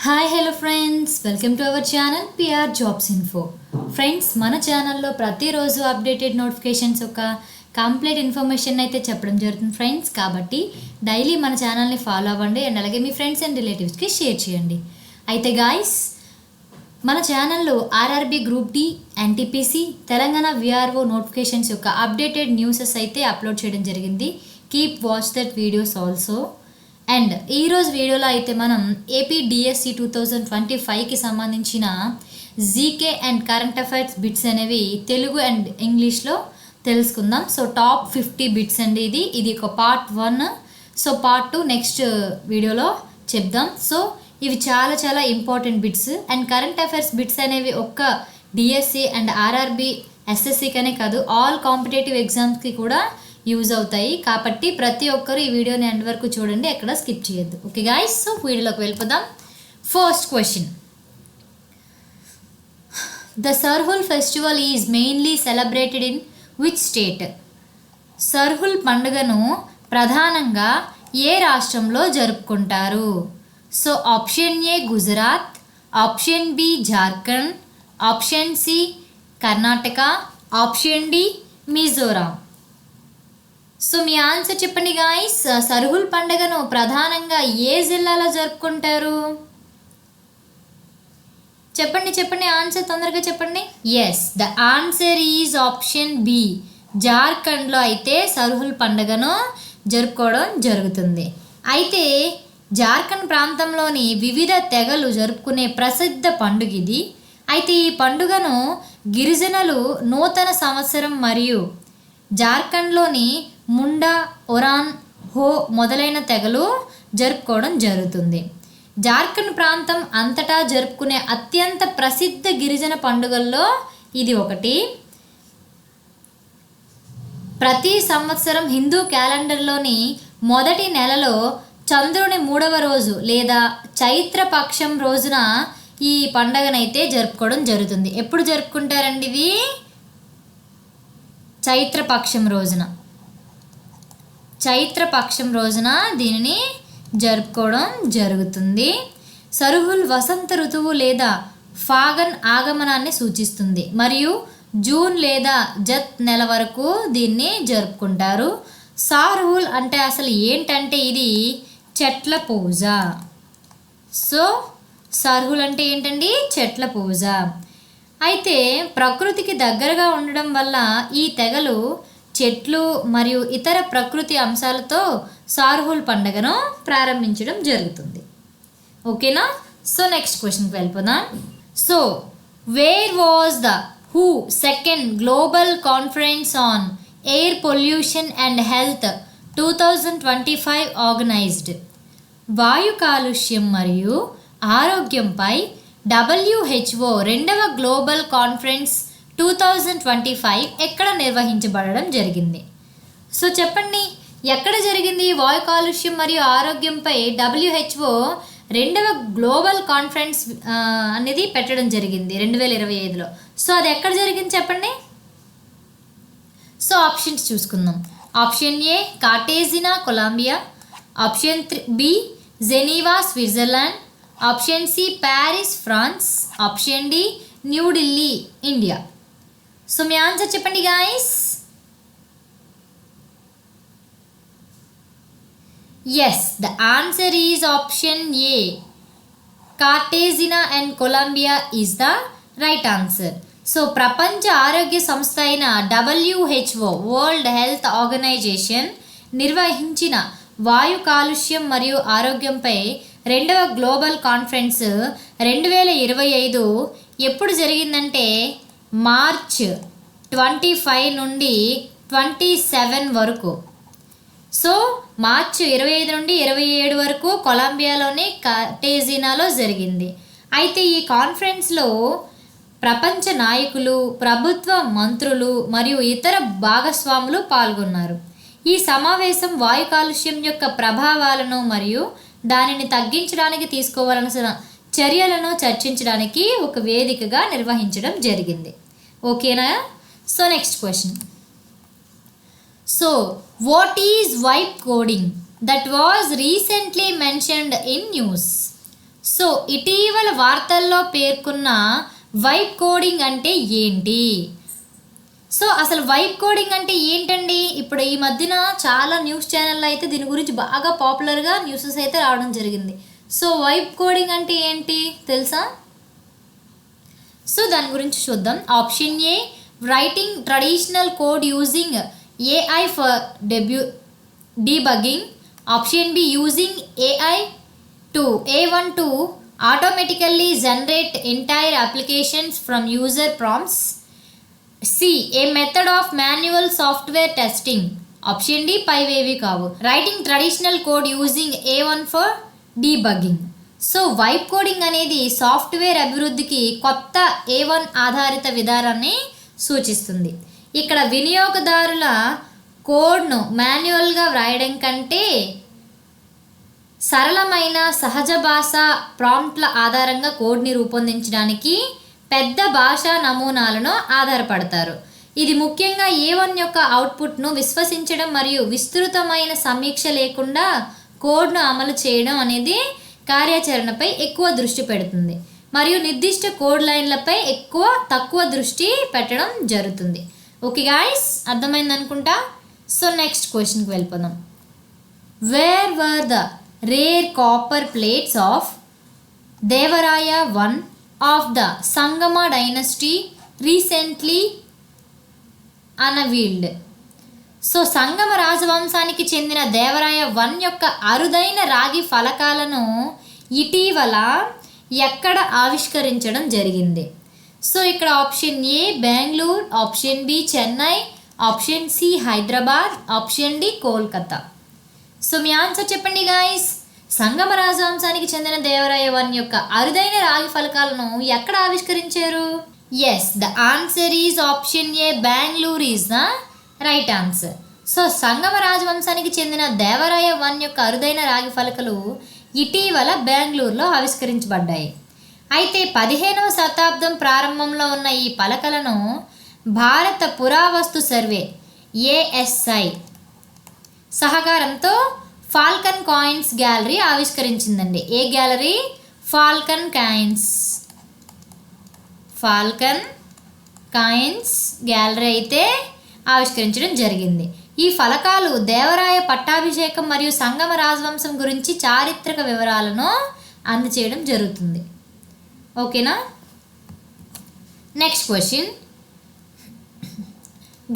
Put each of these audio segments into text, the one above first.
Hi hello friends, welcome to our channel PR jobs info. Friends, మన ఛానల్లో ప్రతిరోజు updated notifications ఒక complete information అయితే చెప్పడం జరుగుతుంది ఫ్రెండ్స్. కాబట్టి డైలీ మన ఛానల్ని ఫాలో అవ్వండి అండ్ అలాగే మీ ఫ్రెండ్స్ అండ్ రిలేటివ్స్కి షేర్ చేయండి. అయితే గాయస్, మన ఛానల్లో RRB group D, NTPC, Telangana VRO notifications యొక్క అప్డేటెడ్ న్యూసెస్ అయితే అప్లోడ్ చేయడం జరిగింది. Keep watch that videos also. And ఈరోజు వీడియోలో అయితే మనం ఏపీ డిఎస్సి 2025కి సంబంధించిన GK and current affairs bits అనేవి తెలుగు అండ్ ఇంగ్లీష్లో తెలుసుకుందాం. సో టాప్ 50 బిట్స్ అండి ఇది ఒక పార్ట్ 1. సో పార్ట్ 2 నెక్స్ట్ వీడియోలో చెప్దాం. సో ఇవి చాలా చాలా important bits. And current affairs bits అనేవి ఒక్క డిఎస్సి అండ్ ఆర్ఆర్బి ఎస్ఎస్సికనే కాదు, ఆల్ కాంపిటేటివ్ ఎగ్జామ్స్కి కూడా యూజ్ అవుతాయి. కాబట్టి ప్రతి ఒక్కరు ఈ వీడియోని ఎండ్ వరకు చూడండి, ఎక్కడ స్కిప్ చేయొద్దు. ఓకే గాయస్, సో వీడియోలోకి వెళ్ళిపోదాం. First question, the Sarhul festival is mainly celebrated in which state? Sarhul పండుగను ప్రధానంగా ఏ రాష్ట్రంలో జరుపుకుంటారు? So option A Gujarat, option B Jharkhand, option C Karnataka, option D Mizoram. So మీ ఆన్సర్ చెప్పండి గాయస్. సర్హుల్ పండుగను ప్రధానంగా ఏ జిల్లాలో జరుపుకుంటారు? చెప్పండి ఆన్సర్ తొందరగా చెప్పండి. Yes, the answer is option B. జార్ఖండ్లో అయితే సర్హుల్ పండుగను జరుపుకోవడం జరుగుతుంది. అయితే జార్ఖండ్ ప్రాంతంలోని వివిధ తెగలు జరుపుకునే ప్రసిద్ధ పండుగ ఇది. అయితే ఈ పండుగను గిరిజనులు నూతన సంవత్సరం మరియు జార్ఖండ్లోని ముండా, ఒరాన్, హో మొదలైన తెగలు జరుపుకోవడం జరుగుతుంది. జార్ఖండ్ ప్రాంతం అంతటా జరుపుకునే అత్యంత ప్రసిద్ధ గిరిజన పండుగల్లో ఇది ఒకటి. ప్రతి సంవత్సరం హిందూ క్యాలెండర్లోని మొదటి నెలలో చంద్రుని 3వ రోజు లేదా చైత్రపక్షం రోజున ఈ పండుగనైతే జరుపుకోవడం జరుగుతుంది. ఎప్పుడు జరుపుకుంటారండి ఇది? చైత్రపక్షం రోజున దీనిని జరుపుకోవడం జరుగుతుంది. సర్హుల్ వసంత ఋతువు లేదా ఫాగన్ ఆగమనాన్ని సూచిస్తుంది మరియు జూన్ లేదా జత్ నెల వరకు దీన్ని జరుపుకుంటారు. సర్హుల్ అంటే అసలు ఏంటంటే ఇది చెట్ల పూజ. సో సర్హుల్ అంటే ఏంటండి? చెట్ల పూజ. అయితే ప్రకృతికి దగ్గరగా ఉండడం వల్ల ఈ తెగలు చెట్లు మరియు ఇతర ప్రకృతి అంశాలతో సర్హుల్ పండుగను ప్రారంభించడం జరుగుతుంది. ఓకేనా? సో నెక్స్ట్ క్వశ్చన్కి వెళ్ళిపోదాం. So where was the who second global conference on air pollution and health 2025 organised? వాయు కాలుష్యం మరియు ఆరోగ్యంపై WHO 2వ గ్లోబల్ కాన్ఫరెన్స్ 2025 ఎక్కడ నిర్వహించబడడం జరిగింది? సో చెప్పండి, ఎక్కడ జరిగింది? వాయు కాలుష్యం మరియు ఆరోగ్యంపై WHO 2వ గ్లోబల్ కాన్ఫరెన్స్ అనేది పెట్టడం జరిగింది 2025లో. సో అది ఎక్కడ జరిగింది చెప్పండి. సో ఆప్షన్స్ చూసుకుందాం. Option A Cartagena, Colombia. Option B Geneva, Switzerland. Option C Paris, France. Option D New Delhi, India. So మీ ఆన్సర్ చెప్పండి guys. Yes, the answer is option A. Cartagena and Colombia is the right answer. So ప్రపంచ ఆరోగ్య సంస్థ అయిన WHO, world health organisation నిర్వహించిన వాయు కాలుష్యం మరియు ఆరోగ్యంపై 2వ గ్లోబల్ కాన్ఫరెన్స్ 2025 ఎప్పుడు జరిగిందంటే మార్చ్ 25 నుండి 27 వరకు. సో మార్చి 25 నుండి 27 వరకు కొలంబియాలోని కార్టేజినాలో జరిగింది. అయితే ఈ కాన్ఫరెన్స్లో ప్రపంచ నాయకులు, ప్రభుత్వ మంత్రులు మరియు ఇతర భాగస్వాములు పాల్గొన్నారు. ఈ సమావేశం వాయు కాలుష్యం యొక్క ప్రభావాలను మరియు దానిని తగ్గించడానికి తీసుకోవాల్సిన చర్యలను చర్చించడానికి ఒక వేదికగా నిర్వహించడం జరిగింది. ఓకేనా? So next question. So what is vibe coding that was recently mentioned in news? So ఇటీవల వార్తల్లో పేర్కొన్న వైబ్ కోడింగ్ అంటే ఏంటి? సో అసలు వైబ్ కోడింగ్ అంటే ఏంటండి? ఇప్పుడు ఈ మధ్యన చాలా న్యూస్ ఛానల్లో అయితే దీని గురించి బాగా పాపులర్గా న్యూసెస్ అయితే రావడం జరిగింది. సో వైబ్ కోడింగ్ అంటే ఏంటి తెలుసా? సో దాని గురించి చూద్దాం. Option A, writing traditional code using AI for debugging. Option B, using AI to automatically generate entire applications from user prompts. C, a method of manual software testing. Option D పైవేవి కావు. Writing traditional code using A1 for debugging. So vibe coding అనేది software అభివృద్ధికి కొత్త A1 ఆధారిత విధానాన్ని సూచిస్తుంది. ఇక్కడ వినియోగదారుల కోడ్ను మాన్యువల్గా వ్రాయడం కంటే సరళమైన సహజ భాష ప్రాంప్ట్ల ఆధారంగా కోడ్ని రూపొందించడానికి పెద్ద భాషా నమూనాలను ఆధారపడతారు. ఇది ముఖ్యంగా A1 యొక్క అవుట్పుట్ను విశ్వసించడం మరియు విస్తృతమైన సమీక్ష లేకుండా కోడ్ను అమలు చేయడం అనేది కార్యాచరణపై ఎక్కువ దృష్టి పెడుతుంది మరియు నిర్దిష్ట కోడ్ లైన్లపై తక్కువ దృష్టి పెట్టడం జరుగుతుంది. ఓకే గాయ్స్, అర్థమైంది అనుకుంటా. సో నెక్స్ట్ క్వశ్చన్కి వెళ్ళిపోదాం. Where were the rare copper plates of Devaraya I of the Sangama dynasty recently unveiled. So Sangama రాజవంశానికి చెందిన దేవరాయ I యొక్క అరుదైన రాగి ఫలకాలను ఇటీవల ఎక్కడ ఆవిష్కరించడం జరిగింది? సో ఇక్కడ option A Bengaluru, option B Chennai, option C Hyderabad, option D Kolkata. So మీ ఆన్సర్ చెప్పండి గాయస్. సంగమ రాజవంశానికి చెందిన దేవరాయ I యొక్క అరుదైన రాగి ఫలకాలను ఎక్కడ ఆవిష్కరించారు? Yes, the answer is option A Bengaluru is the right answer. So Sangama రాజవంశానికి చెందిన దేవరాయ I యొక్క అరుదైన రాగి ఫలకలు ఇటీవల బెంగళూరులో ఆవిష్కరించబడ్డాయి. అయితే 15వ శతాబ్దం ప్రారంభంలో ఉన్న ఈ పలకలను భారత పురావస్తు సర్వే ASI సహకారంతో ఫాల్కన్ కాయిన్స్ గ్యాలరీ ఆవిష్కరించిందండి. ఏ గ్యాలరీ? ఫాల్కన్ కాయిన్స్ గ్యాలరీ అయితే ఆవిష్కరించడం జరిగింది. ఈ ఫలకాలు దేవరాయ పట్టాభిషేకం మరియు సంగమ రాజవంశం గురించి చారిత్రక వివరాలను అందజేయడం జరుగుతుంది. ఓకేనా? Next question.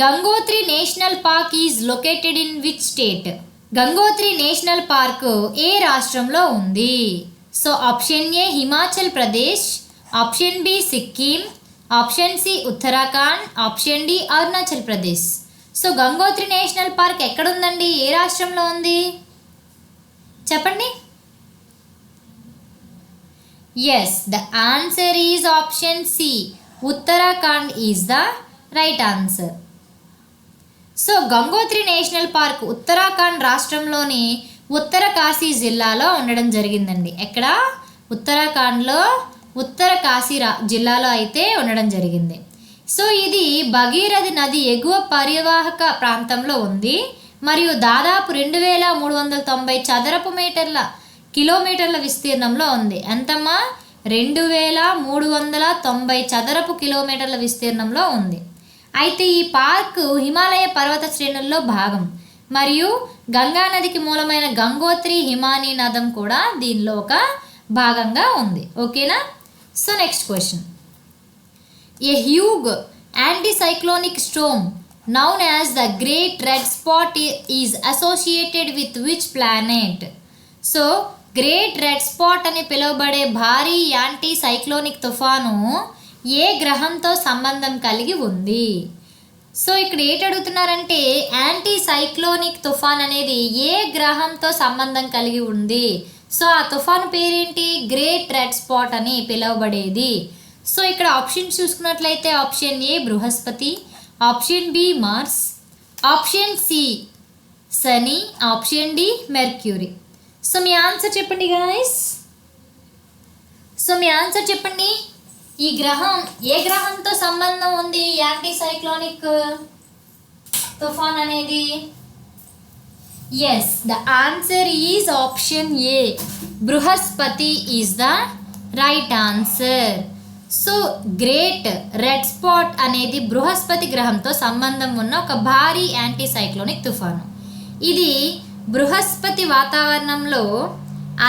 Gangotri national park is located in which state? Gangotri national park ఏ రాష్ట్రంలో ఉంది? So option A Himachal Pradesh, option B Sikkim, option C Uttarakhand, option D Arunachal Pradesh. So Gangotri national park ఎక్కడుందండి? ఏ రాష్ట్రంలో ఉంది చెప్పండి. Yes, the answer is option C Uttarakhand is the right answer. So Gangotri national park Uttarakhand రాష్ట్రంలోని ఉత్తరకాశీ జిల్లాలో ఉండడం జరిగిందండి. ఎక్కడ? ఉత్తరాఖండ్లో ఉత్తరకాశీ జిల్లాలో అయితే ఉండడం జరిగింది. సో ఇది భగీరథి నది ఎగువ పరివాహక ప్రాంతంలో ఉంది మరియు దాదాపు 2390 చదరపు కిలోమీటర్ల విస్తీర్ణంలో ఉంది. ఎంతమ్మా? 2390 చదరపు కిలోమీటర్ల విస్తీర్ణంలో ఉంది. అయితే ఈ పార్కు హిమాలయ పర్వత శ్రేణుల్లో భాగం మరియు గంగా నదికి మూలమైన గంగోత్రి హిమానీ నదం కూడా దీనిలో ఒక భాగంగా ఉంది. ఓకేనా? So next question. A huge anticyclonic storm known as the Great Red Spot is associated with which planet? So great red spot అని పిలువబడే భారీ యాంటీ సైక్లోనిక్ తుఫాను ఏ గ్రహంతో సంబంధం కలిగి ఉంది? సో ఇక్కడ ఏంటి అడుగుతున్నారంటే యాంటీ సైక్లోనిక్ తుఫాన్ అనేది ఏ గ్రహంతో సంబంధం కలిగి ఉంది? సో ఆ తుఫాను పేరేంటి? గ్రేట్ రెడ్ స్పాట్ అని పిలువబడేది. సో ఇక్కడ ఆప్షన్ చూసుకున్నట్లయితే option A Brihaspati, option B Mars, option C Shani, option D Mercury. So మీ ఆన్సర్ చెప్పండి గాయస్. సో మీ ఆన్సర్ చెప్పండి. ఈ గ్రహం ఏ గ్రహంతో సంబంధం ఉంది యాంటీ సైక్లోనిక్ తుఫాన్ అనేది? Yes, the answer is option A. Bruhaspati is the right answer. So great red spot అనేది బృహస్పతి గ్రహంతో సంబంధం ఉన్న ఒక భారీ యాంటీ సైక్లోనిక్ తుఫాను. ఇది బృహస్పతి వాతావరణంలో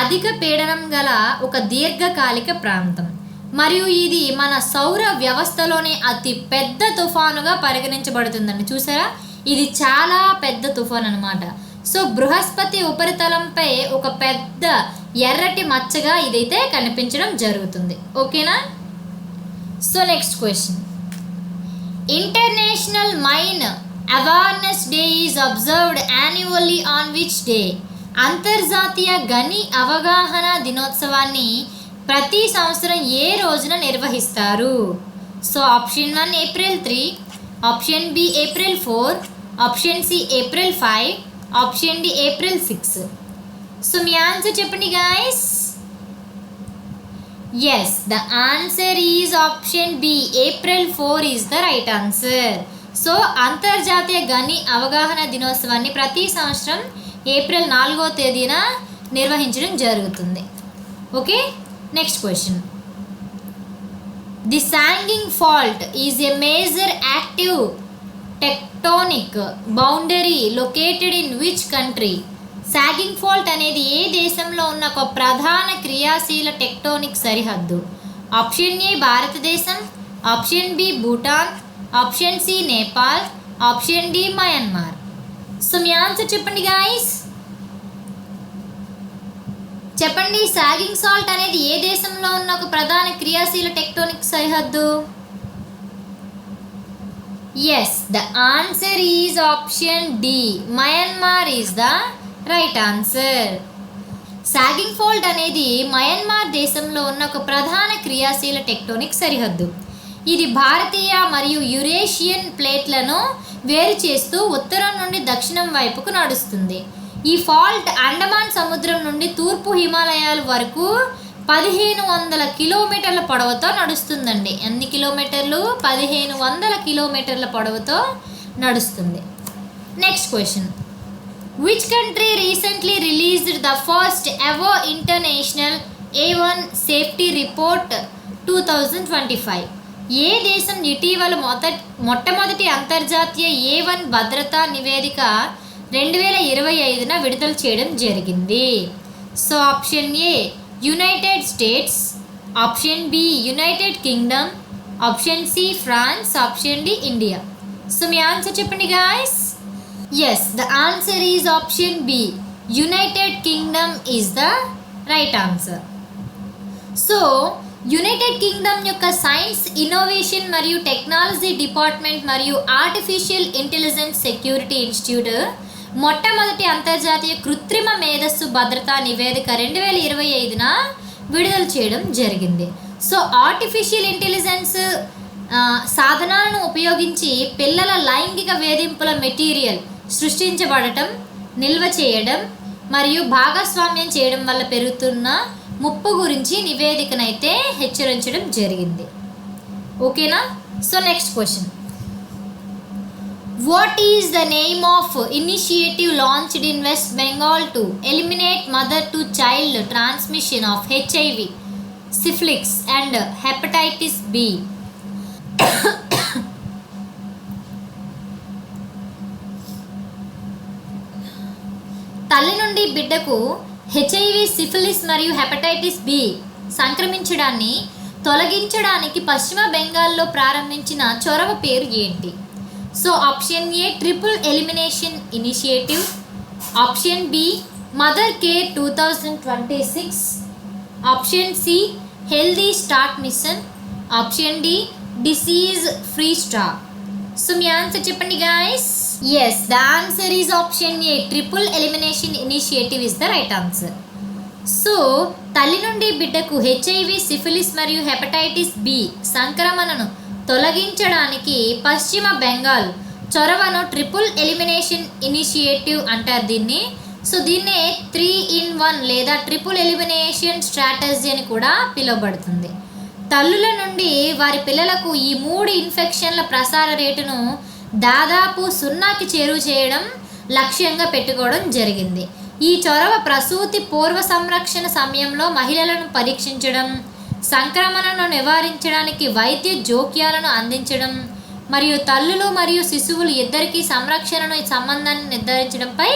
అధిక పీడనం గల ఒక దీర్ఘకాలిక ప్రాంతం మరియు ఇది మన సౌర వ్యవస్థలోనే అతి పెద్ద తుఫానుగా పరిగణించబడుతుందండి. చూసారా, ఇది చాలా పెద్ద తుఫాన్ అనమాట. సో బృహస్పతి ఉపరితలంపై ఒక పెద్ద ఎర్రటి మచ్చగా ఇదైతే కనిపించడం జరుగుతుంది. ఓకేనా. So next question, international mine awareness day is observed annually on which day? అంతర్జాతీయ గని అవగాహన దినోత్సవాన్ని ప్రతి సంవత్సరం ఏ రోజున నిర్వహిస్తారు? So option 1 April 3, option B April 4, option C April 5, option D April 6. So మీ ఆన్సర్ చెప్పండి guys. Yes, the answer is option B. April 4 is the right answer. So అంతర్జాతీయ గని అవగాహన దినోత్సవాన్ని ప్రతి సంవత్సరం ఏప్రిల్ 4వ తేదీన నిర్వహించడం జరుగుతుంది. Okay, next question. The Sagaing fault is a major active tectonic boundary located in which country? Sagaing fault అనేది ఏ దేశంలో ఉన్న ఒక ప్రధాన క్రియాశీల టెక్టోనిక్ సరిహద్దు? ఆప్షన్ ఏ భారతదేశం, option B Bhutan, option C Nepal, option D Myanmar. So మీ ఆన్సర్ చెప్పండి గాయస్. చెప్పండి, సాగింగ్ సాల్ట్ అనేది ఏ దేశంలో ఉన్న ఒక ప్రధాన క్రియాశీల టెక్టోనిక్ సరిహద్దు? Yes, the answer is option D. Myanmar is the right answer. Sagaing fault అనేది మయన్మార్ దేశంలో ఉన్న ఒక ప్రధాన క్రియాశీల టెక్టోనిక్ సరిహద్దు. ఇది భారతీయ మరియు యురేషియన్ ప్లేట్లను వేరు చేస్తూ ఉత్తరం నుండి దక్షిణం వైపుకు నడుస్తుంది. ఈ ఫాల్ట్ అండమాన్ సముద్రం నుండి తూర్పు హిమాలయాల వరకు 1500 కిలోమీటర్ల పొడవుతో నడుస్తుందండి. ఎన్ని కిలోమీటర్లు? 1500 కిలోమీటర్ల పొడవుతో నడుస్తుంది. Next question, which country recently released the first ever international A1 safety report 2025? ఏ దేశం ఇటీవల మొట్టమొదటి అంతర్జాతీయ A1 భద్రతా నివేదిక 2025న విడుదల చేయడం జరిగింది? So option A United States, option B United Kingdom, option C France, option D India. So మీ ఆన్సర్ చెప్పండి guys. Yes, the answer is option B. United Kingdom is the right answer. So United Kingdom యొక్క science, innovation మరియు technology department మరియు artificial intelligence security institute మొట్టమొదటి అంతర్జాతీయ కృత్రిమ మేధస్సు భద్రతా నివేదిక 2025న విడుదల చేయడం జరిగింది. సో ఆర్టిఫిషియల్ ఇంటెలిజెన్స్ సాధనాలను ఉపయోగించి పిల్లల లైంగిక వేధింపుల మెటీరియల్ సృష్టించబడటం, నిల్వ చేయడం మరియు భాగస్వామ్యం చేయడం వల్ల పెరుగుతున్న ముప్పు గురించి నివేదికనైతే హెచ్చరించడం జరిగింది. ఓకేనా. So next question, what is the name of initiative launched in West Bengal to eliminate mother to child transmission of HIV, syphilis and hepatitis B? తల్లి నుండి బిడ్డకు HIV, సిఫిలిస్ మరియు హెపటైటిస్ B సంక్రమించడాన్ని తొలగించడానికి పశ్చిమ బెంగాల్లో ప్రారంభించిన చొరవ పేరు ఏంటి? So option A triple elimination initiative, option B mother care 2026, option C healthy start mission, option D disease free stock. So మీ ఆన్సర్ చెప్పండి guys. Yes, the answer is option A triple elimination initiative is the right answer. So తల్లి నుండి బిడ్డకు HIV, syphilis మరియు hepatitis B సంక్రమణను తొలగించడానికి పశ్చిమ బెంగాల్ చొరవను ట్రిపుల్ ఎలిమినేషన్ ఇనిషియేటివ్ అంటారు దీన్ని. సో దీన్నే 3-in-1 లేదా ట్రిపుల్ ఎలిమినేషన్ స్ట్రాటజీ అని కూడా పిలువబడుతుంది. తల్లుల నుండి వారి పిల్లలకు ఈ 3 ఇన్ఫెక్షన్ల ప్రసార రేటును దాదాపు 0కి చేరువ చేయడం లక్ష్యంగా పెట్టుకోవడం జరిగింది. ఈ చొరవ ప్రసూతి పూర్వ సంరక్షణ సమయంలో మహిళలను పరీక్షించడం, సంక్రమణను నివారించడానికి వైద్య జోక్యాలను అందించడం మరియు తల్లులు మరియు శిశువులు ఇద్దరికీ సంరక్షణను సంబంధాన్ని నిర్ధారించడంపై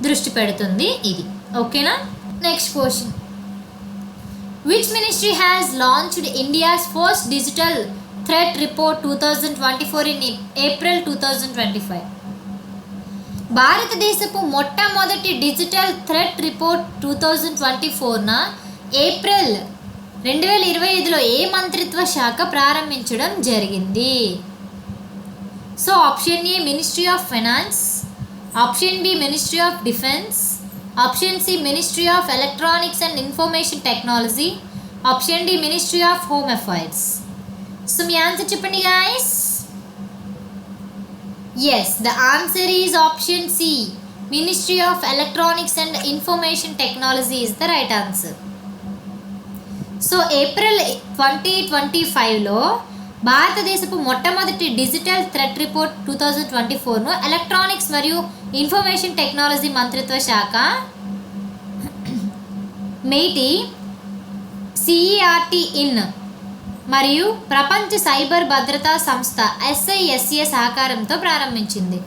దృష్టి పెడుతుంది ఇది. ఓకేనా? Next question. Which ministry has launched India's first digital threat report 2024 in April 2025? భారతదేశపు మొట్టమొదటి డిజిటల్ థ్రెట్ రిపోర్ట్ 2024న ఏప్రిల్ 2025లో ఏ మంత్రిత్వ శాఖ ప్రారంభించడం జరిగింది? So option A ministry of finance, option B ministry of defence, option C ministry of electronics and information technology, option D ministry of home affairs. So మీ ఆన్సర్ చెప్పండి guys. Yes, the answer is option C, ministry of electronics and information technology is the right answer. So April 2025లో భారతదేశపు మొట్టమొదటి digital threat report 2024ను electronics మరియు information technology మంత్రిత్వ శాఖ Meitei CERT in మరియు ప్రపంచ సైబర్ భద్రతా సంస్థ SISA సహకారంతో ప్రారంభించింది.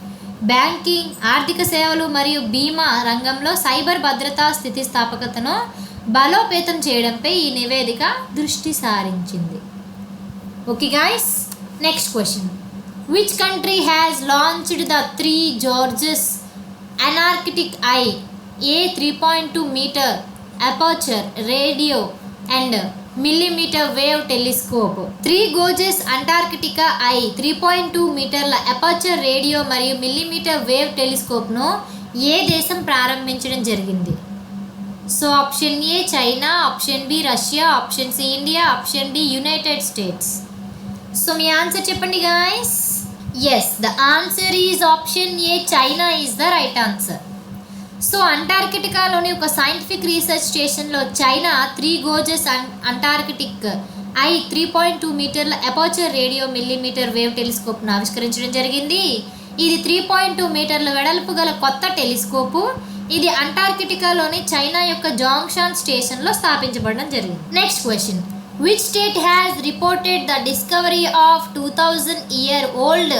బ్యాంకింగ్, ఆర్థిక సేవలు మరియు బీమా రంగంలో సైబర్ భద్రతా స్థితిస్థాపకతను బలోపేతం చేయడంపై ఈ నివేదిక దృష్టి సారించింది. Okay guys, next question. Which country has launched the 3 Georges Antarctic Eye A 3.2 meter aperture radio and millimeter wave telescope? 3 Georges Antarctica Eye 3.2 మీటర్ల అపర్చర్ రేడియో మరియు మిల్లీమీటర్ వేవ్ టెలిస్కోప్ను ఏ దేశం ప్రారంభించడం జరిగింది? So option A China, option B Russia, option C India, option D United States. So మీ answer చెప్పండి guys. Yes, the answer is option A China is the right answer. So అంటార్కిటికాలోని ఒక scientific research స్టేషన్లో China 3 Georges Antarctic eye 3.2 మీటర్ల aperture radio millimetre wave టెలిస్కోప్ను ఆవిష్కరించడం జరిగింది. ఇది 3.2 మీటర్ల వెడల్పు గల కొత్త టెలిస్కోపు. ఇది అంటార్కిటికాలోని చైనా యొక్క జాంగ్షాన్ స్టేషన్లో స్థాపించబడడం జరిగింది. Next question. Which state has reported the discovery of 2000-year-old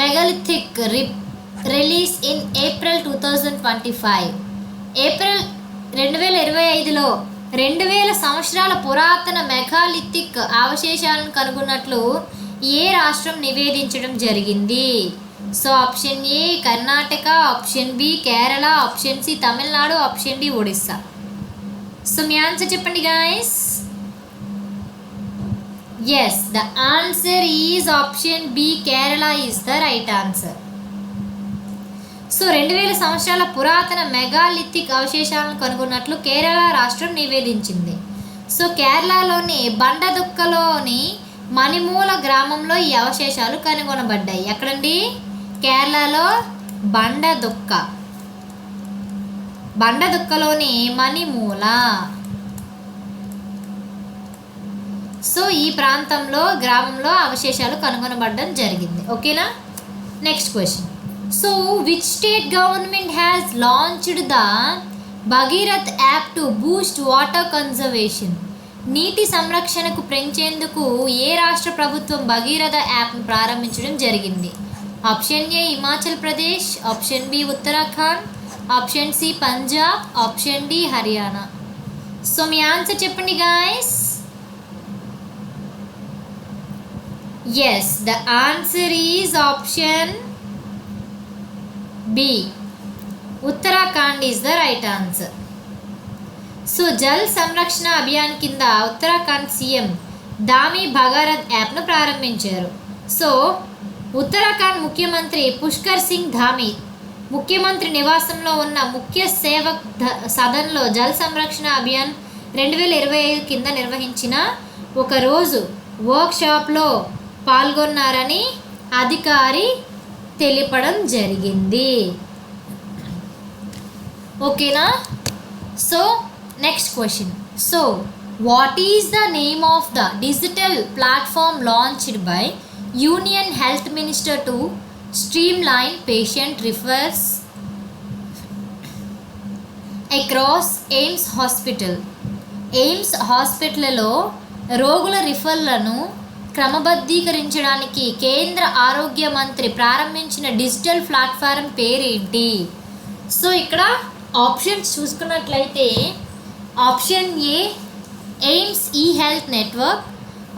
megalithic release in April 2025? April 2025లో 2000 సంవత్సరాల పురాతన మెగాలిథిక్ అవశేషాలను కనుగొన్నట్లు ఏ రాష్ట్రం నివేదించడం జరిగింది? So option A Karnataka, option B Kerala, option C Tamil Nadu, option D Odisha. So మీ ఆన్సర్ చెప్పండి guys. Yes, the answer is option B Kerala is the right answer. So 2000 సంవత్సరాల పురాతన మెగాలిథిక్ అవశేషాలను కనుగొన్నట్లు కేరళ రాష్ట్రం నివేదించింది. సో కేరళలోని బండదుక్కలోని మణిమూల గ్రామంలో ఈ అవశేషాలు కనుగొనబడ్డాయి. ఎక్కడండి? కేరళలో బండదుక్కలోని మణిమూల. సో ఈ ప్రాంతంలో గ్రామంలో అవశేషాలు కనుగొనబడడం జరిగింది. ఓకేనా? Next question. So which state government has launched the Bhagirath app to Boost water conservation? నీటి సంరక్షణకు పెంచేందుకు ఏ రాష్ట్ర ప్రభుత్వం భగీరథ యాప్ను ప్రారంభించడం జరిగింది? Option A Himachal Pradesh, option B Uttarakhand, option C Punjab, option D Haryana. So మీ ఆన్సర్ చెప్పండి guys. Yes, the answer is option B Uttarakhand is the right answer. So Jal Sanrakshan Abhiyan కింద ఉత్తరాఖండ్ సీఎం దామి భగీరథ్ యాప్ను ప్రారంభించారు. సో ఉత్తరాఖండ్ ముఖ్యమంత్రి పుష్కర్ సింగ్ ధామి ముఖ్యమంత్రి నివాసంలో ఉన్న ముఖ్య సేవక్ సదన్లో జల్ సంరక్షణ అభియాన్ 2025 కింద నిర్వహించిన ఒకరోజు వర్క్షాప్లో పాల్గొన్నారని అధికారి తెలిపడం జరిగింది. ఓకేనా? So next question. So what is the name of the digital platform launched by union health minister to streamline patient refers across AIIMS hospital. AIIMS హాస్పిటల్లో రోగుల రిఫర్లను క్రమబద్ధీకరించడానికి కేంద్ర ఆరోగ్య మంత్రి ప్రారంభించిన డిజిటల్ ప్లాట్ఫారం పేరేంటి? సో ఇక్కడ ఆప్షన్స్ చూసుకున్నట్లయితే option A AIIMS e health network,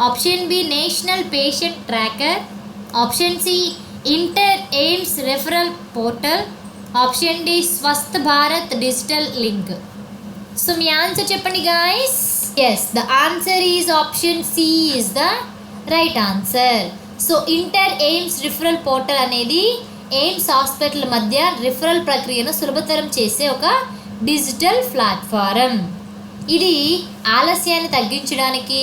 option B national patient tracker, option C inter AIIMS referral portal, option D Swasth Bharat digital link. So మీ ఆన్సర్ చెప్పండి guys. Yes, the answer is option C is the right answer. So inter AIIMS referral portal అనేది AIIMS hospital మధ్య referral ప్రక్రియను సులభతరం చేసే ఒక digital platform. ఇది ఆలస్యాన్ని తగ్గించడానికి,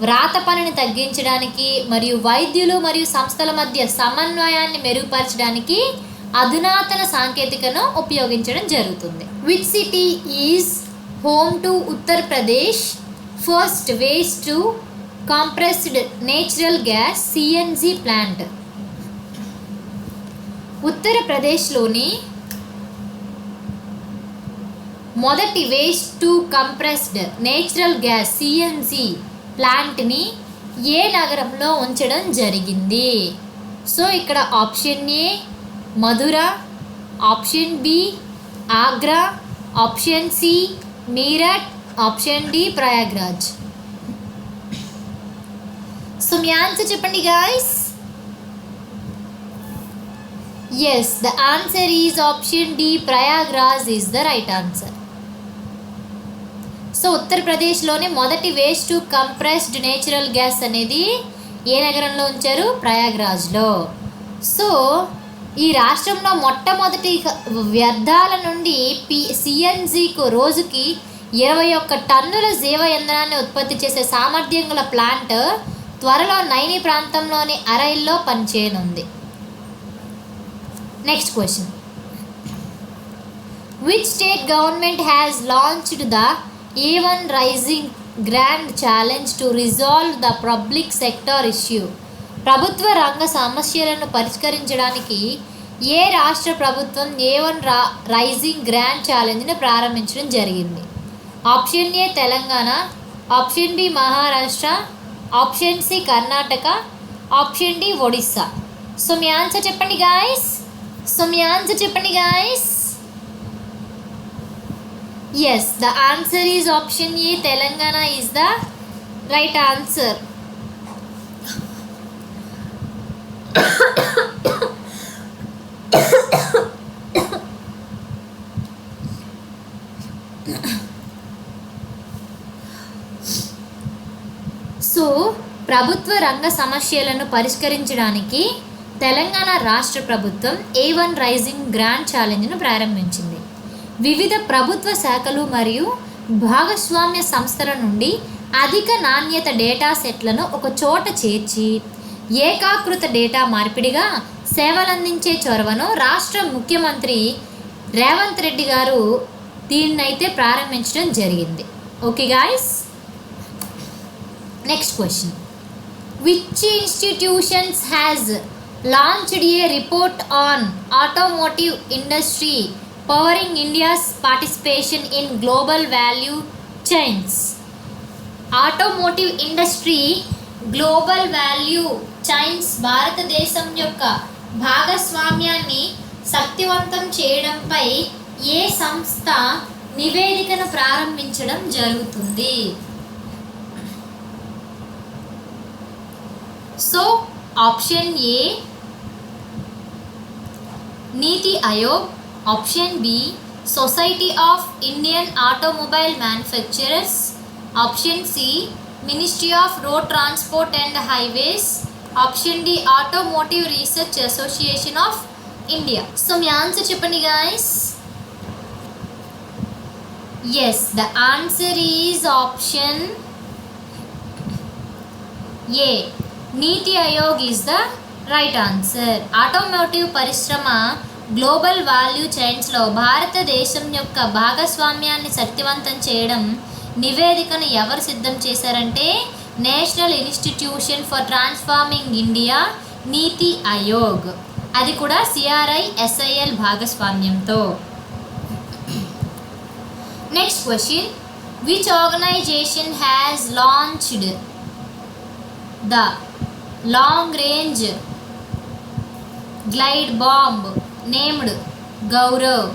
వ్రాత పనిని తగ్గించడానికి మరియు వైద్యులు మరియు సంస్థల మధ్య సమన్వయాన్ని మెరుగుపరచడానికి అధునాతన సాంకేతికను ఉపయోగించడం జరుగుతుంది. Which city is home to Uttar Pradesh first waste to compressed natural gas CNG plant? ఉత్తరప్రదేశ్లోని మొదటి waste to compressed natural gas CNG ప్లాంట్ని ఏ నగరంలో ఉంచడం జరిగింది? సో ఇక్కడ option A Mathura, option B Agra, option C Meerut, option D Prayagraj. So మీ ఆన్సర్ చెప్పండి guys. Yes, the answer is option D Prayagraj is the right answer. So ఉత్తరప్రదేశ్లోని మొదటి waste to compressed natural gas అనేది ఏ నగరంలో ఉంచారు? ప్రయాగ్రాజ్లో. సో ఈ రాష్ట్రంలో మొట్టమొదటి వ్యర్థాల నుండి సిఎన్జికు రోజుకి 21 టన్నుల జీవ ఇంధనాన్ని ఉత్పత్తి చేసే సామర్థ్యం గల ప్లాంట్ త్వరలో నైని ప్రాంతంలోని అరైల్లో పనిచేయనుంది. Next question. Which state government has launched the A1 rising grand challenge to resolve the public sector issue? ప్రభుత్వ రంగ సమస్యలను పరిష్కరించడానికి ఏ రాష్ట్ర ప్రభుత్వం A1 రైజింగ్ గ్రాండ్ ఛాలెంజ్ని ప్రారంభించడం జరిగింది? Option A Telangana, option B Maharashtra, option C Karnataka, option D Odisha. So మీ ఆన్సర్ చెప్పండి guys. Yes, the answer is option A, Telangana is the right answer. So ప్రభుత్వ రంగ సమస్యలను పరిష్కరించడానికి తెలంగాణ రాష్ట్ర ప్రభుత్వం A1 రైజింగ్ గ్రాండ్ ఛాలెంజ్ను ప్రారంభించింది. వివిధ ప్రభుత్వ శాఖలు మరియు భాగస్వామ్య సంస్థల నుండి అధిక నాణ్యత డేటా సెట్లను ఒక చోట చేర్చి ఏకాకృత డేటా మార్పిడిగా సేవలందించే చొరవను రాష్ట్ర ముఖ్యమంత్రి రేవంత్ రెడ్డి గారు దీన్నైతే ప్రారంభించడం జరిగింది. Okay guys. Next question. Which institutions has launched a report on automotive industry pouring India's participation in global value chains? Automotive industry global value chains భారతదేశం యొక్క భాగస్వామ్యాన్ని శక్తివంతం చేయడంపై ఏ సంస్థ నివేదికను ప్రారంభించడం జరుగుతుంది? So option A NITI Aayog, option B society of Indian automobile manufacturers, option C ministry of road transport and highways, option D automotive research association of India. So మీ ఆన్సర్ చెప్పండి guys. Yes, the answer is option A NITI Aayog is the right answer. Automotive పరిశ్రమ global value చైన్స్లో భారతదేశం యొక్క భాగస్వామ్యాన్ని శక్తివంతం చేయడం నివేదికను ఎవరు సిద్ధం చేశారంటే national institution for transforming India, NITI Aayog. అది కూడా CRISIL భాగస్వామ్యంతో. Next question, which organisation has launched the long range glide bomb named Gaurav?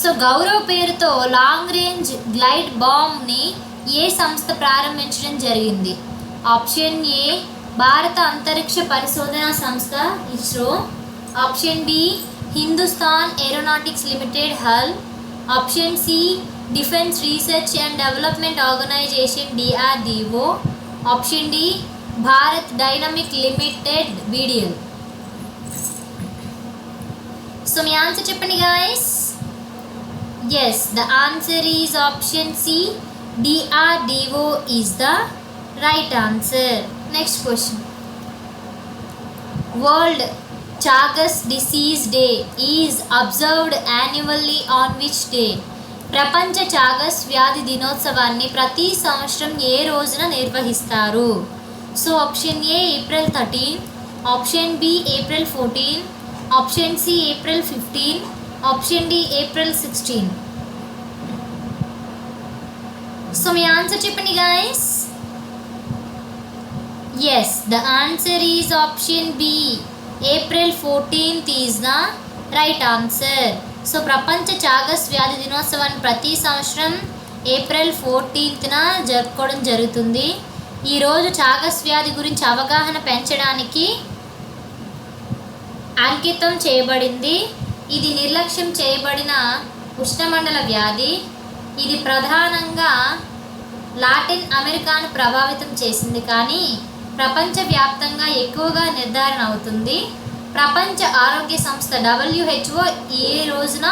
So Gaurav పేరుతో లాంగ్ రేంజ్ గ్లైడ్ బాంబ్ని ఏ సంస్థ ప్రారంభించడం జరిగింది? ఆప్షన్ ఏ భారత అంతరిక్ష పరిశోధన సంస్థ ISRO, option B Hindustan aeronautics limited HAL, option C defence research and development organisation DRDO, option D Bharat dynamic limited BDL. So మీ ఆన్సర్ చెప్పండి guys. Yes, the answer is option C, DRDO is the right answer. Next question, world Chagas disease day is observed annually on which day? ప్రపంచ Chagas వ్యాధి దినోత్సవాన్ని ప్రతి సంవత్సరం ఏ రోజున నిర్వహిస్తారు? So option A April 13, option B April 14, option C April 15, option D April 16. So మీ answer చెప్పండి guys. Yes, the answer is option B. April 14th is the right answer. So ప్రపంచ చాగస్ వ్యాధి దినోత్సవాన్ని ప్రతి సంవత్సరం ఏప్రిల్ 14న జరుపుకోవడం జరుగుతుంది. ఈరోజు చాగస్ వ్యాధి గురించి అవగాహన పెంచడానికి అంకితం చేయబడింది. ఇది నిర్లక్ష్యం చేయబడిన ఉష్ణమండల వ్యాధి. ఇది ప్రధానంగా లాటిన్ అమెరికాను ప్రభావితం చేసింది, కానీ ప్రపంచవ్యాప్తంగా ఎక్కువగా నిర్ధారణ అవుతుంది. ప్రపంచ ఆరోగ్య సంస్థ WHO ఈ రోజున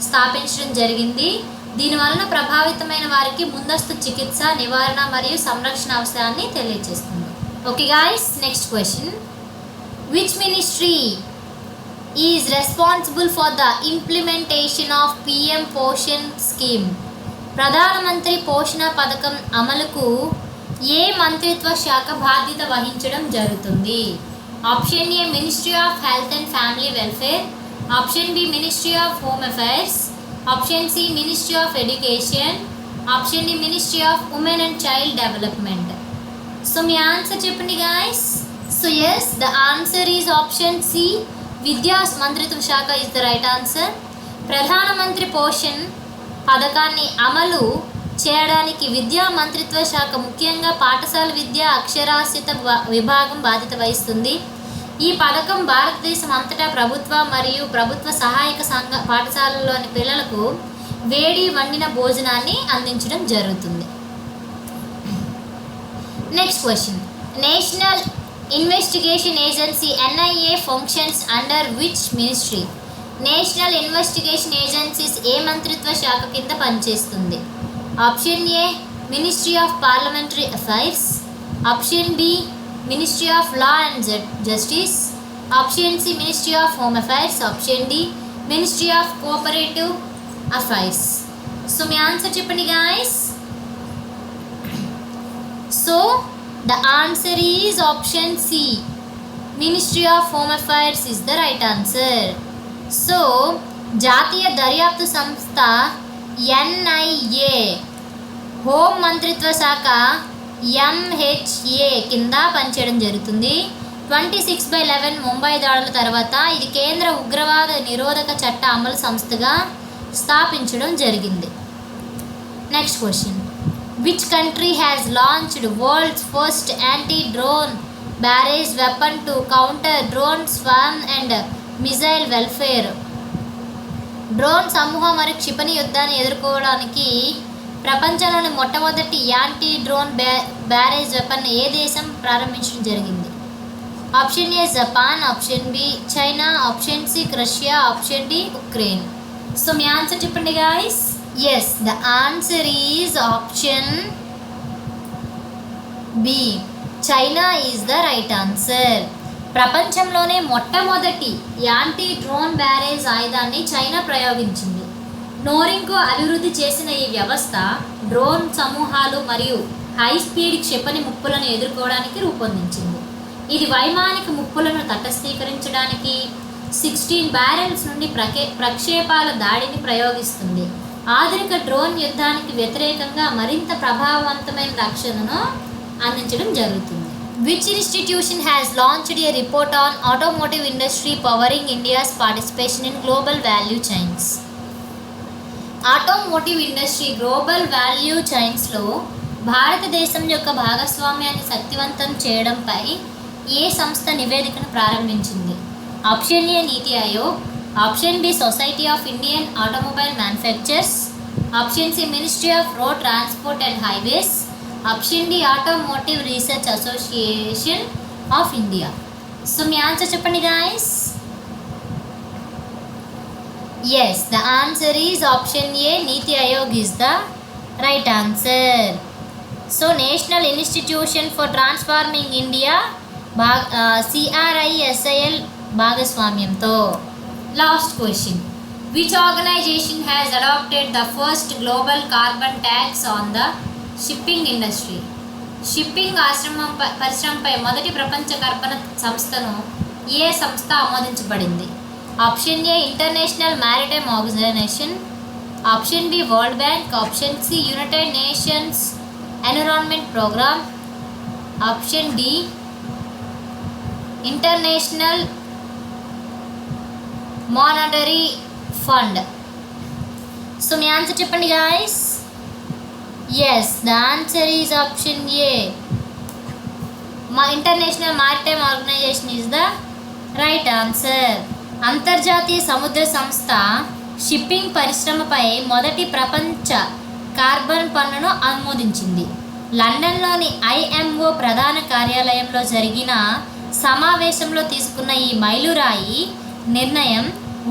స్థాపించడం జరిగింది. దీనివలన ప్రభావితమైన వారికి ముందస్తు చికిత్స, నివారణ మరియు సంరక్షణ అవసరాన్ని తెలియజేస్తుంది. Okay guys, next question, which ministry is responsible for the implementation of PM Poshan scheme? ప్రధానమంత్రి పోషణ పథకం అమలుకు ఏ మంత్రిత్వ శాఖ బాధ్యత వహించడం జరుగుతుంది? Option A ministry of health and family welfare, option B ministry of home affairs, option C ministry of education, option D ministry of women and child development. So మీ ఆన్సర్ చెప్పండి guys. So yes, the answer is option C, విద్యా మంత్రిత్వ శాఖ is the right answer. ప్రధానమంత్రి పోషణ్ పథకాన్ని అమలు చేయడానికి విద్యా మంత్రిత్వ శాఖ ముఖ్యంగా పాఠశాల విద్య, అక్షరాస్యత విభాగం బాధ్యత వహిస్తుంది. ఈ పథకం భారతదేశం అంతటా ప్రభుత్వ మరియు ప్రభుత్వ సహాయక సంఘ పాఠశాలల్లోని పిల్లలకు వేడి వండిన భోజనాన్ని అందించడం జరుగుతుంది. Next question, national investigation agency NIA functions under which ministry? National investigation agencies ఏ మంత్రిత్వ శాఖ కింద పనిచేస్తుంది? Option A ministry of parliamentary affairs, option B ministry of law and justice, option C ministry of home affairs, option D ministry of cooperative affairs. So మీ answer చెప్పండి guys. So the answer is option C, ministry of home affairs is the right answer. So జాతీయ దర్యాప్తు సంస్థ NIA home మంత్రిత్వ శాఖ MHA కింద పనిచేయడం జరుగుతుంది. 26/11 ముంబై దాడుల తర్వాత ఇది కేంద్ర ఉగ్రవాద నిరోధక చట్ట అమలు సంస్థగా స్థాపించడం జరిగింది. Next question, which country has launched world's first anti drone barrage weapon to counter drone swarm and missile warfare? Drone సమూహం మరియు క్షిపణి యుద్ధాన్ని ఎదుర్కోవడానికి ప్రపంచంలోని మొట్టమొదటి యాంటీ డ్రోన్ బ్యారేజ్ వెపన్ ఏ దేశం ప్రారంభించడం జరిగింది? Option A Japan, option B China, option C Russia, option D Ukraine. So మీ ఆన్సర్ చెప్పండి guys. Yes, the answer is option B, China is the right answer. ప్రపంచంలోనే మొట్టమొదటి యాంటీ డ్రోన్ బ్యారేజ్ ఆయుధాన్ని China ప్రయోగించింది. Norinco అభివృద్ధి చేసిన ఈ వ్యవస్థ drone సమూహాలు మరియు హై స్పీడ్ క్షిపణి ముప్పులను ఎదుర్కోవడానికి రూపొందించింది. ఇది వైమానిక ముప్పులను తటస్థీకరించడానికి, 16 బ్యారెల్స్ నుండి ప్రక్షేపాల దాడిని ప్రయోగిస్తుంది. ఆధునిక డ్రోన్ యుద్ధానికి వ్యతిరేకంగా మరింత ప్రభావవంతమైన రక్షణను అందించడం జరుగుతుంది. Which institution has launched a report on automotive industry powering India's participation in global value chains? Automotive industry global value చైన్స్లో భారతదేశం యొక్క భాగస్వామ్యాన్ని శక్తివంతం చేయడంపై ఏ సంస్థ నివేదికను ప్రారంభించింది? Option A NITI Aayog, option B society of Indian automobile manufacturers, option C ministry of road transport and highways, option D automotive research association of India. So మీ ఆన్సర్ చెప్పండి guys. Yes, the answer is option A NITI Aayog is the right answer. So national institution for transforming India CRISIL భాగస్వామ్యంతో. Last question. Which organisation has adopted the first global carbon tax on the shipping industry? Shipping పరిశ్రమపై మొదటి ప్రపంచ carbon సంస్థను ఏ సంస్థ ఆమోదించబడింది? Option A international maritime organisation, option B world bank, option C united nations environment programme, option D international monetary fund. So మీ answer చెప్పండి guys. Yes, the answer is option A, international maritime organisation is the right answer. అంతర్జాతీయ సముద్ర సంస్థ shipping పరిశ్రమపై మొదటి ప్రపంచ carbon పన్నును ఆమోదించింది. లండన్లోని IMO ప్రధాన కార్యాలయంలో జరిగిన సమావేశంలో తీసుకున్న ఈ మైలురాయి నిర్ణయం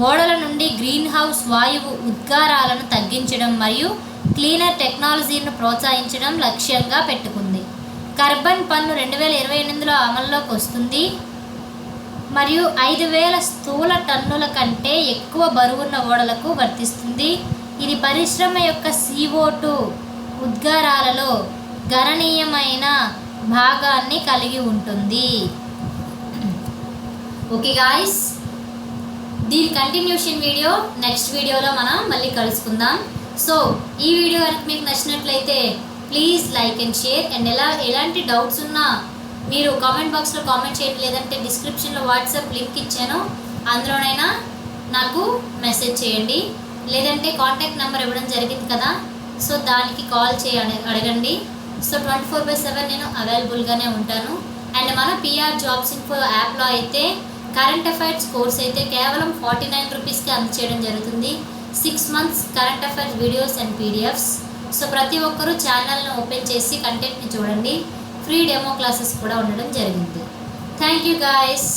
ఓడల నుండి గ్రీన్ హౌస్ వాయువు ఉద్గారాలను తగ్గించడం మరియు క్లీనర్ టెక్నాలజీని ప్రోత్సహించడం లక్ష్యంగా పెట్టుకుంది. కార్బన్ పన్ను 2028లో అమల్లోకి వస్తుంది మరియు 5,000 స్థూల టన్నుల కంటే ఎక్కువ బరువున్న ఓడలకు వర్తిస్తుంది. ఇది పరిశ్రమ యొక్క CO2 ఉద్గారాలలో గణనీయమైన భాగాన్ని కలిగి ఉంటుంది. ఓకే గాయస్, దీని కంటిన్యూషన్ వీడియో నెక్స్ట్ వీడియోలో మనం మళ్ళీ కలుసుకుందాం. సో ఈ వీడియో కనుక మీకు నచ్చినట్లయితే please like and share. And ఎలాంటి డౌట్స్ ఉన్నా మీరు కామెంట్ బాక్స్లో కామెంట్ చేయండి, లేదంటే డిస్క్రిప్షన్లో వాట్సాప్ లింక్ ఇచ్చాను, అందులోనైనా నాకు మెసేజ్ చేయండి, లేదంటే కాంటాక్ట్ నెంబర్ ఇవ్వడం జరిగింది కదా, సో దానికి కాల్ అడగండి. సో 24/7 నేను అవైలబుల్గానే ఉంటాను. అండ్ మన PR జాబ్స్ ఇన్ఫో యాప్లో అయితే కరెంట్ అఫైర్స్ కోర్స్ అయితే కేవలం 49 రూపీస్కి అందచేయడం జరుగుతుంది. 6 months current affairs videos and PDFs. So ప్రతి ఒక్కరూ ఛానల్ని ఓపెన్ చేసి కంటెంట్ని చూడండి. ఫ్రీ డెమో క్లాసెస్ కూడా ఉండడం జరిగింది. Thank you guys.